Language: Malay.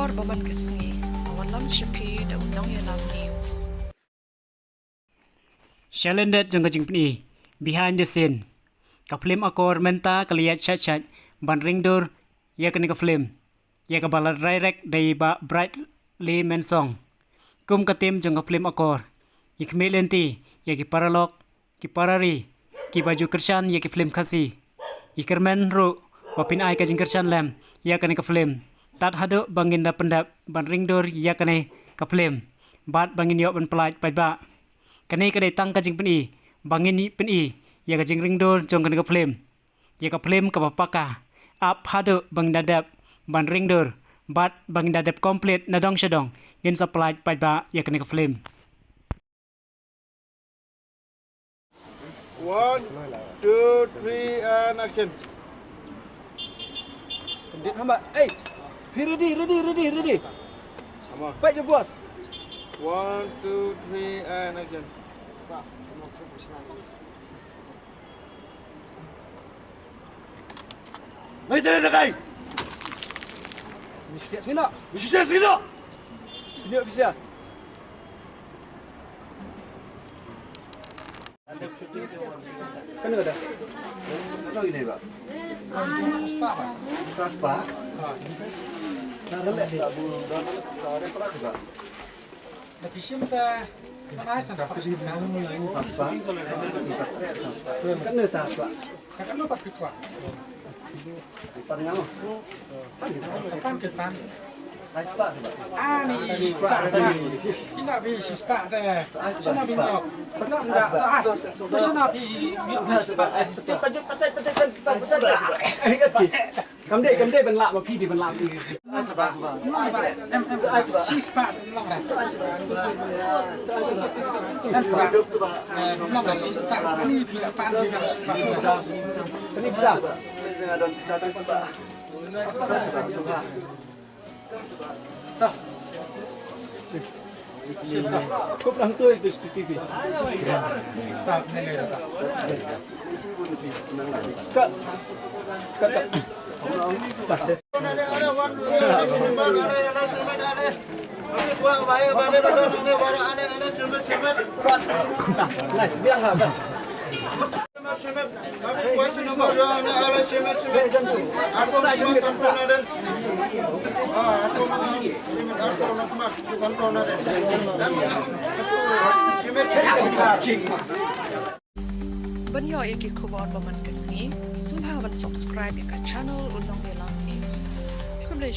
kubor baman kesngi awan lam shipi da undang ya lam news. Shalendet jang kajing pni behind the scene. Ka film akor menta kaliat chat ban ringdur ya kani ka film. Ya ka balat direct dai ba bright lee mensong. Kum ka tim jang ka film akor. Ik melenti ya ki paralog ki parari ki baju kersan ya ki film khasi. Ikermen ru wapin ai kajing kersan lem ya kani ka film. Tat hadu banginda pendap ban ringdur ya kani ka film. Bat bangin yo ban pelaj pai ba. Kani kadai tang kajing peni bangin peni ya kajing ringdur jong kani ka film ya ka film ka bapaka ap hadu bang dadap ban ringdur bat bang dadap komplit nadong syadong ngin supply pai ba ya kani ka film. 1, 2, 3 and action. Dit hamba. Hey. Ready. Come on. Baik je bos. 1, 2, 3 and action. Mari kita dekai. Ni setiap sini nak. Ini bisa. Kan ada. Ano ini, Pak? Kaspa. Nah, relek tak bu, dah relek pula juga. Kaspa. Kan ada tak, Pak? Ipan ngamo. Kaspa sebab. Ni spak tadi. Ina bi spak teh. Sana bi nok. Pernah enggak taat. Sana bi Sebab. Pancet spak. Kam dek ben lak ma pi di ben lak pi. Sebab. si spak long dah. Sebab. Long dah si spak ni bi pan di spak. Ini bisa. Ada pisah tak sebab. Sebab. Kau pernah tu itu TV. Tak nilai dah. Kak. Nice, bilang kak. Banyo iki kubor baman kesngi subscribe ya ka channel undang ya lam news. Kumle